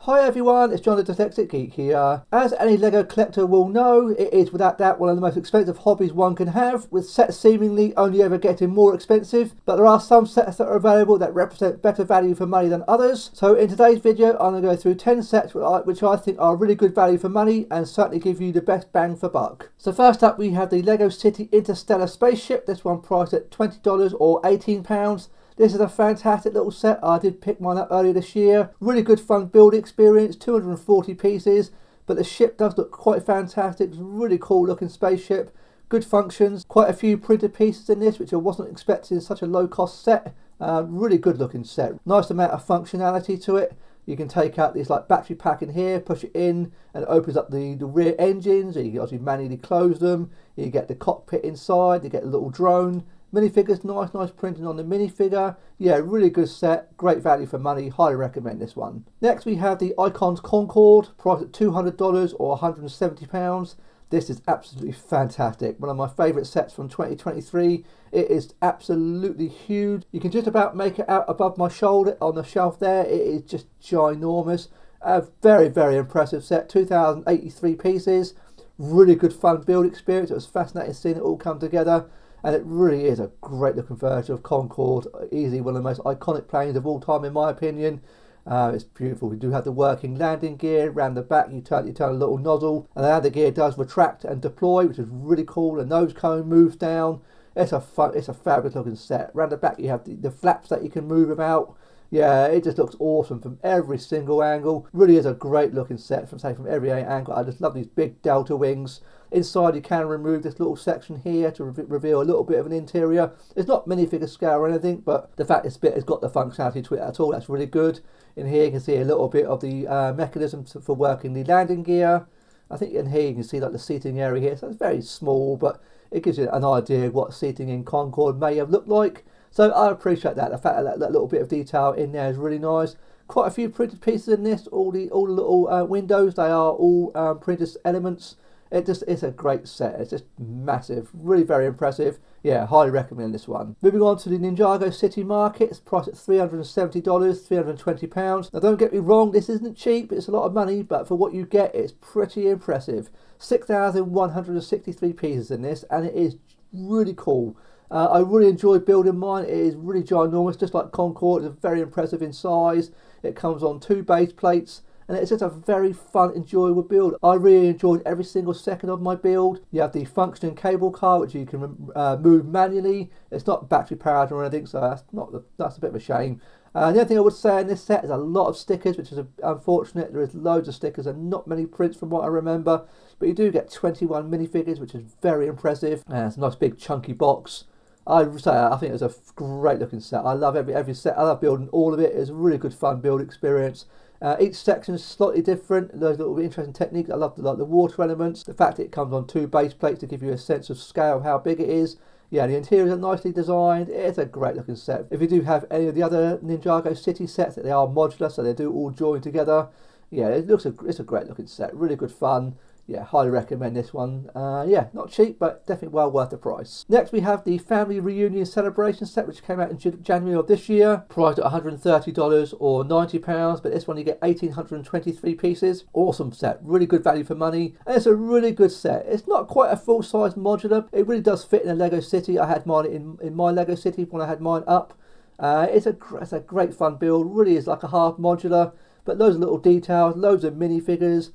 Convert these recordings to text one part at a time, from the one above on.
Hi everyone, it's John the Dyslexic Geek here. As any LEGO collector will know, it is without doubt one of the most expensive hobbies one can have, with sets seemingly only ever getting more expensive, but there are some sets that are available that represent better value for money than others. So in today's video I'm going to go through 10 sets which I think are really good value for money and certainly give you the best bang for buck. So first up we have the LEGO City Interstellar spaceship, this one priced at $20 or £18. This is a fantastic little set. I did pick mine up earlier this year. Really good fun build experience, 240 pieces, but the ship does look quite fantastic. It's a really cool looking spaceship. Good functions, quite a few printed pieces in this, which I wasn't expecting in such a low cost set. Really good looking set. Nice amount of functionality to it. You can take out this like battery pack in here, push it in, and it opens up the rear engines. You can obviously manually close them. You get the cockpit inside, you get a little drone. Minifigures, nice printing on the minifigure. Yeah, really good set, great value for money, highly recommend this one. Next we have the Icons Concord, priced at $200 or £170. This is absolutely fantastic, one of my favourite sets from 2023. It is absolutely huge. You can just about make it out above my shoulder on the shelf there. It is just ginormous. A very impressive set, 2,083 pieces. Really good fun build experience. It was fascinating seeing it all come together. And it really is a great looking version of Concord, easily one of the most iconic planes of all time in my opinion. It's beautiful. We do have the working landing gear around the back. You turn a little nozzle and the landing gear does retract and deploy, which is really cool. The nose cone moves down. It's a fabulous looking set. Around the back you have the flaps that you can move about. Yeah, it just looks awesome from every single angle. Really is a great looking set from every angle. I just love these big delta wings. Inside you can remove this little section here to reveal a little bit of an interior. It's not minifigure scale or anything, but the fact this bit has got the functionality to it at all, that's really good. In here you can see a little bit of the mechanism for working the landing gear. I think in here you can see like the seating area here, so it's very small, but it gives you an idea of what seating in Concord may have looked like. So I appreciate that. The fact that little bit of detail in there is really nice. Quite a few printed pieces in this. All the little windows, they are all printed elements. It's a great set. It's just massive. Really very impressive. Yeah, highly recommend this one. Moving on to the Ninjago City Market. It's priced at $370, £320. Now don't get me wrong, this isn't cheap. It's a lot of money, but for what you get, it's pretty impressive. 6,163 pieces in this, and it is really cool. I really enjoyed building mine. It is really ginormous, just like Concord. It's very impressive in size. It comes on 2 base plates, and it's just a very fun, enjoyable build. I really enjoyed every single second of my build. You have the functioning cable car, which you can move manually. It's not battery powered or anything, so that's a bit of a shame. The other thing I would say in this set is a lot of stickers, which is unfortunate. There is loads of stickers and not many prints from what I remember, but you do get 21 minifigures, which is very impressive. And it's a nice big chunky box. I think it's a great looking set. I love every set. I love building all of it. It's a really good fun build experience. Each section is slightly different. Those little interesting techniques. I love the water elements. The fact that it comes on 2 base plates to give you a sense of scale of how big it is. Yeah, the interiors are nicely designed. It's a great looking set. If you do have any of the other Ninjago City sets, they are modular, so they do all join together. Yeah, it's a great looking set. Really good fun. Yeah, highly recommend this one. Yeah, not cheap, but definitely well worth the price. Next, we have the Family Reunion Celebration set, which came out in January of this year, priced at $130 or £90. But this one you get 1,823 pieces. Awesome set, really good value for money, and it's a really good set. It's not quite a full-size modular. It really does fit in a Lego City. I had mine in my Lego City when I had mine up. It's a great fun build. Really is like a half modular, but loads of little details, loads of minifigures.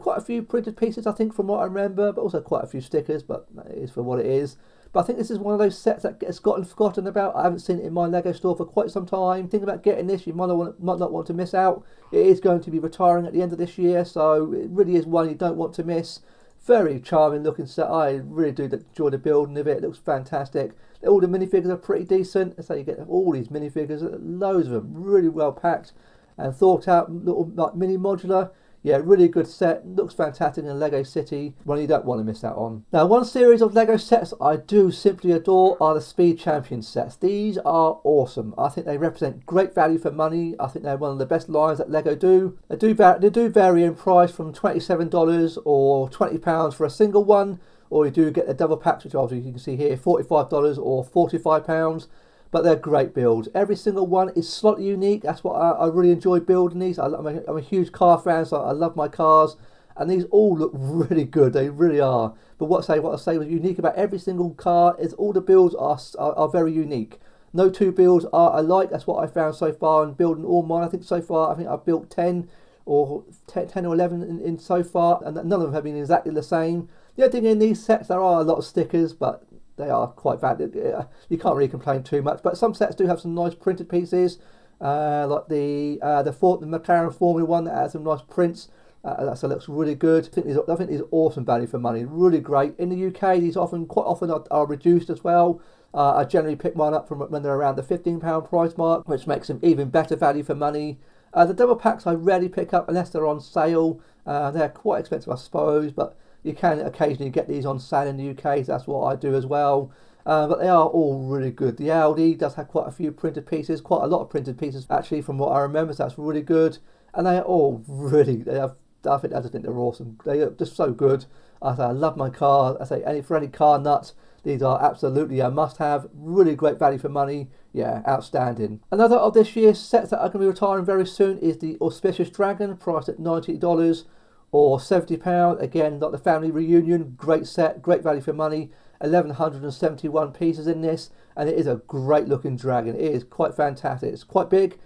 Quite a few printed pieces, I think, from what I remember, but also quite a few stickers, but it is for what it is. But I think this is one of those sets that gets forgotten about. I haven't seen it in my Lego store for quite some time. Think about getting this, you might not want to miss out. It is going to be retiring at the end of this year, so it really is one you don't want to miss. Very charming looking set. I really do enjoy the building of it. It looks fantastic. All the minifigures are pretty decent, so you get all these minifigures, loads of them, really well packed and thought out, little like mini modular. Yeah, really good set. Looks fantastic in a Lego City. One you don't want to miss out on. Now, one series of Lego sets I do simply adore are the Speed Champion sets. These are awesome. I think they represent great value for money. I think they're one of the best lines that Lego do. They do vary in price from $27 or £20 for a single one, or you do get the double packs, which obviously you can see here, $45 or £45. but they're great builds. Every single one is slightly unique. That's what I really enjoy building these. I'm a huge car fan, so I love my cars, and these all look really good. They really are. But what I say was unique about every single car is all the builds are very unique. No two builds are alike. That's what I found so far in building all mine. I think I've built 10 or 11 in so far, and none of them have been exactly the same. The other thing in these sets, there are a lot of stickers, but they are quite valid. You can't really complain too much. But some sets do have some nice printed pieces, like the McLaren Formula One that has some nice prints. That looks really good. I think these are awesome value for money. Really great. In the UK, these quite often are reduced as well. I generally pick mine up from when they're around the £15 price mark, which makes them even better value for money. The double packs I rarely pick up unless they're on sale. They're quite expensive, I suppose, but you can occasionally get these on sale in the UK, so that's what I do as well. But they are all really good. The Audi does have quite a few printed pieces, quite a lot of printed pieces actually from what I remember, so that's really good. And they are all really, I just think they're awesome. They are just so good. I love my car. For any car nuts, these are absolutely a must-have. Really great value for money. Yeah, outstanding. Another of this year's sets that I'm going to be retiring very soon is the Auspicious Dragon, priced at $90 or £70. Again, like the family reunion, great set, great value for money. 1,171 pieces in this, and it is a great looking dragon. It is quite fantastic. It's quite big,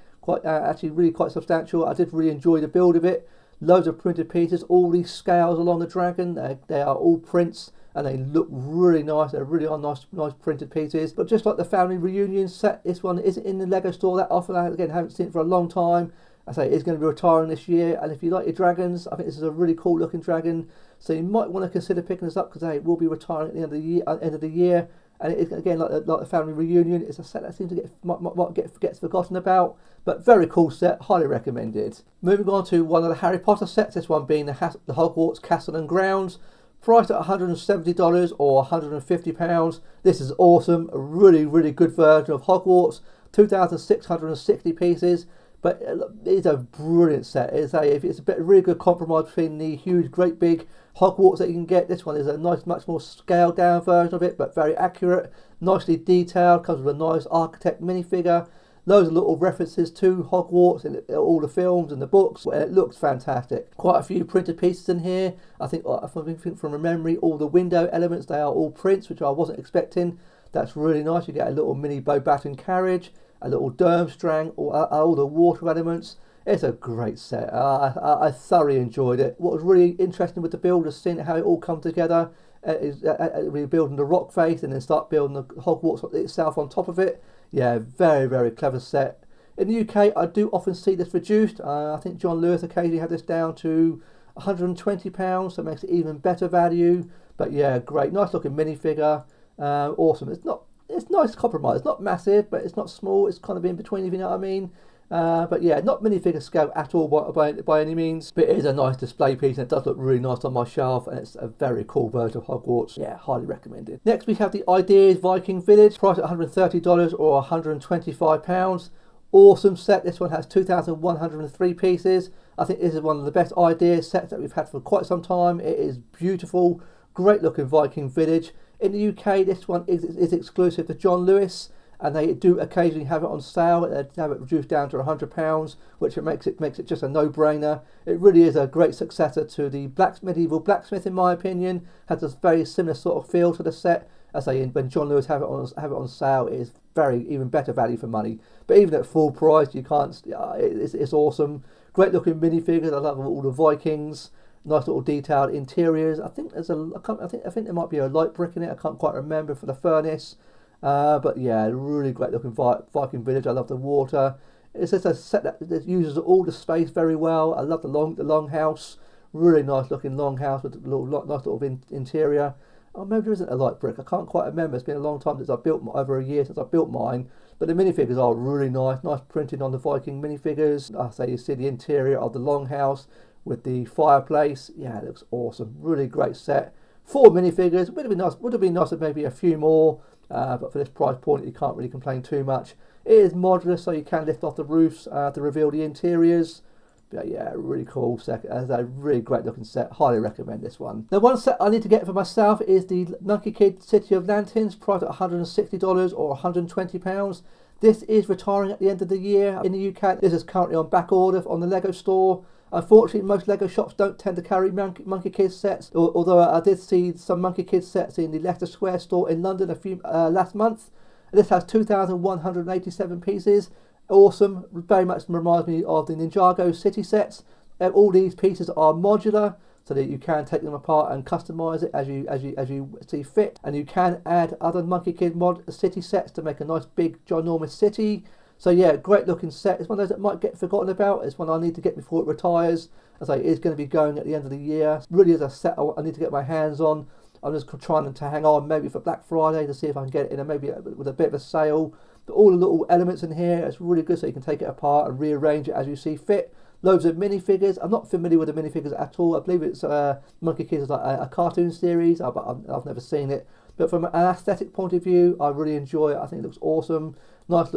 actually really quite substantial. I did really enjoy the build of it. Loads of printed pieces, all these scales along the dragon. They are all prints, and they look really nice. They really are nice printed pieces. But just like the family reunion set, this one isn't in the Lego store that often. I haven't seen it for a long time. It's going to be retiring this year, and if you like your dragons, I think this is a really cool looking dragon. So you might want to consider picking this up, because it will be retiring at the end of the year. And it is, again, like the family reunion, it's a set that seems to gets forgotten about, but very cool set, highly recommended. Moving on to one of the Harry Potter sets, this one being the Hogwarts Castle and Grounds, priced at $170 or £150. This is awesome, a really good version of Hogwarts, 2,660 pieces. But it's a brilliant set. It's a really good compromise between the huge, great big Hogwarts that you can get. This one is a nice, much more scaled down version of it, but very accurate, nicely detailed. Comes with a nice architect minifigure. Loads of little references to Hogwarts in all the films and the books. And it looks fantastic. Quite a few printed pieces in here. I think from memory, all the window elements, they are all prints, which I wasn't expecting. That's really nice. You get a little mini Beaubaton carriage, a little Durmstrang, all the water elements. It's a great set. I thoroughly enjoyed it. What was really interesting with the build was seeing how it all come together. We're building the rock face and then start building the Hogwarts itself on top of it. Yeah, very clever set. In the UK, I do often see this reduced. I think John Lewis occasionally had this down to £120, so it makes it even better value. But yeah, great, nice looking minifigure. Awesome. It's nice compromise. It's not massive, but it's not small. It's kind of in between, if you know what I mean. But yeah, not minifigure scale at all by any means. But it is a nice display piece, and it does look really nice on my shelf, and it's a very cool version of Hogwarts. Yeah, highly recommended. Next we have the Ideas Viking Village, priced at $130 or £125. Awesome set. This one has 2,103 pieces. I think this is one of the best Ideas sets that we've had for quite some time. It is beautiful, great looking Viking Village. In the UK, this one is exclusive to John Lewis, and they do occasionally have it on sale. They have it reduced down to £100, which makes it just a no-brainer. It really is a great successor to the medieval blacksmith, in my opinion. Has a very similar sort of feel to the set. As I say, when John Lewis have it on sale, it is even better value for money. But even at full price, you can't. It's awesome. Great looking minifigures. I love all the Vikings. Nice little detailed interiors. I think there might be a light brick in it. I can't quite remember for the furnace. But yeah, really great looking Viking Village. I love the water. It's just a set that uses all the space very well. I love the longhouse. Really nice looking longhouse with a nice little interior. Oh, maybe there isn't a light brick. I can't quite remember. It's been a long time over a year since I built mine. But the minifigures are really nice. Nice printing on the Viking minifigures. I say you see the interior of the longhouse with the fireplace. Yeah, it looks awesome. Really great set. 4 minifigures. Would have been nice if maybe a few more. But for this price point, you can't really complain too much. It is modular, so you can lift off the roofs to reveal the interiors. But yeah, really cool set. As a really great looking set. Highly recommend this one. The one set I need to get for myself is the Monkey Kid City of Lanterns, priced at $160 or £120. This is retiring at the end of the year in the UK. This is currently on back order on the Lego store. Unfortunately, most Lego shops don't tend to carry Monkey Kids sets, although I did see some Monkey Kids sets in the Leicester Square store in London last month. This has 2,187 pieces. Awesome, very much reminds me of the Ninjago city sets. All these pieces are modular, so that you can take them apart and customize it as you see fit. And you can add other Monkey Kid city sets to make a nice big ginormous city. So yeah, great looking set. It's one of those that might get forgotten about. It's one I need to get before it retires. As I say, it is going to be going at the end of the year. Really is a set I need to get my hands on. I'm just trying to hang on maybe for Black Friday to see if I can get it in maybe with a bit of a sale. But all the little elements in here, it's really good, so you can take it apart and rearrange it as you see fit. Loads of minifigures. I'm not familiar with the minifigures at all. I believe it's Monkey Kids is like a cartoon series, but I've never seen it. But from an aesthetic point of view, I really enjoy it. I think it looks awesome. Nice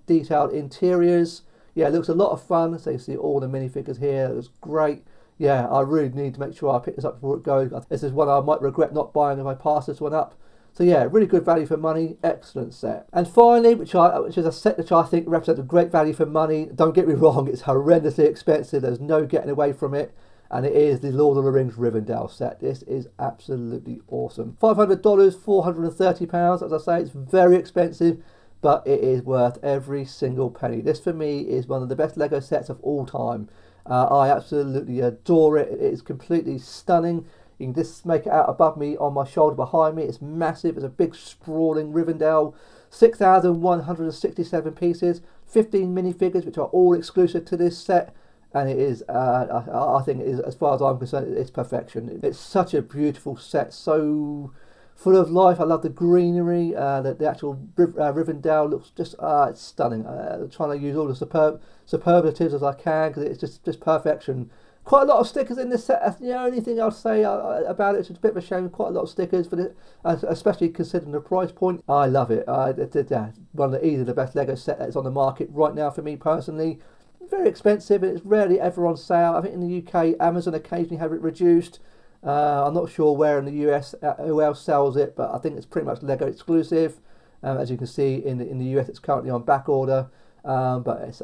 detailed interiors. Yeah, it looks a lot of fun. So you see all the minifigures here. It looks great. Yeah, I really need to make sure I pick this up before it goes. This is one I might regret not buying if I pass this one up. So yeah, really good value for money, excellent set. And finally, which is a set which I think represents a great value for money. Don't get me wrong, it's horrendously expensive. There's no getting away from it. And it is the Lord of the Rings Rivendell set. This is absolutely awesome. $500, £430. As I say, it's very expensive, but it is worth every single penny. This for me is one of the best Lego sets of all time. I absolutely adore it. It is completely stunning. You can just make it out above me, on my shoulder behind me. It's massive. It's a big sprawling Rivendell. 6,167 pieces, 15 minifigures, which are all exclusive to this set. And it is, I think, it is, as far as I'm concerned, it's perfection. It's such a beautiful set, so full of life. I love the greenery. The actual Rivendell looks just, it's stunning. Trying to use all the superlatives as I can, because it's just perfection. Quite a lot of stickers in this set. That's the only thing I'll say about it. It's just a bit of a shame. Quite a lot of stickers for it, especially considering the price point. I love it. One of easily the best Lego set that's on the market right now for me personally. Very expensive. It's rarely ever on sale. I think in the UK, Amazon occasionally have it reduced. I'm not sure where in the US who else sells it, but I think it's pretty much Lego exclusive. As you can see in the US, it's currently on back order. But it's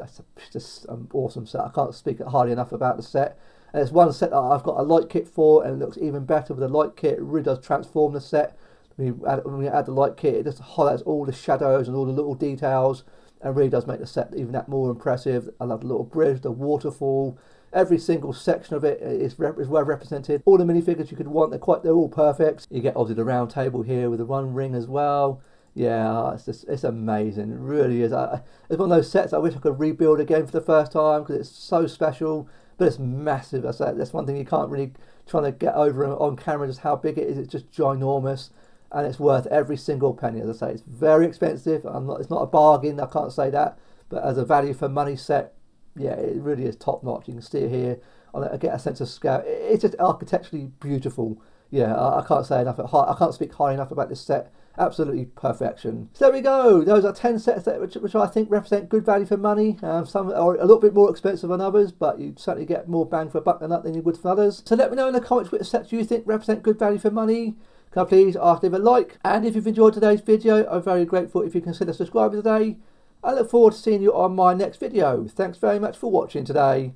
just an awesome set. I can't speak highly enough about the set. And it's one set that I've got a light kit for, and it looks even better with a light kit. It really does transform the set. When we add the light kit, it just highlights all the shadows and all the little details, and really does make the set even that more impressive. I love the little bridge, the waterfall. Every single section of it is well represented. All the minifigures you could want, they're all perfect. You get obviously the round table here with the one ring as well. Yeah, it's amazing. It really is. It's one of those sets I wish I could rebuild again for the first time, because it's so special. But it's massive. That's one thing you can't really try to get over on camera, just how big it is. It's just ginormous, and it's worth every single penny. As I say, it's very expensive. It's not a bargain. I can't say that. But as a value for money set, yeah, it really is top notch. You can see it here. I get a sense of scale. It's just architecturally beautiful. Yeah, I can't say enough. I can't speak high enough about this set. Absolutely perfection. So there we go. Those are 10 sets which I think represent good value for money. Some are a little bit more expensive than others, but you certainly get more bang for a buck than you would for others. So let me know in the comments which sets you think represent good value for money. Can I please ask leave a like? And if you've enjoyed today's video, I'm very grateful if you consider subscribing today. I look forward to seeing you on my next video. Thanks very much for watching today.